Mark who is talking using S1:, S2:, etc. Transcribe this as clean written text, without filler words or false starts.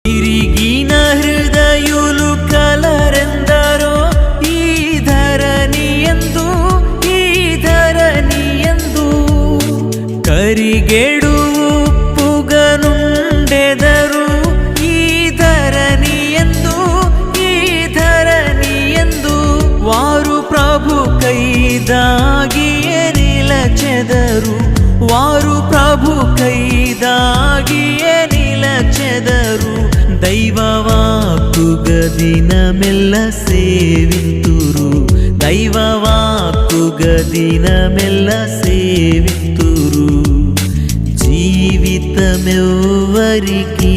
S1: తిరిగిన హృదయులు కలరెందరో ఈ ధరణియందు కరిగేడు ఉప్పుగనుండెదరు ఈ ధరణియందు వారు ప్రభుకై దాగియే నిలచెదరు వారు ప్రభుకై దాగియే నిలచెదరు దైవవాక్కుగ దినమెల్ల సేవింతురు దైవవాక్కుగ దినమెల్ల సేవింతురు జీవితమెవ్వరికి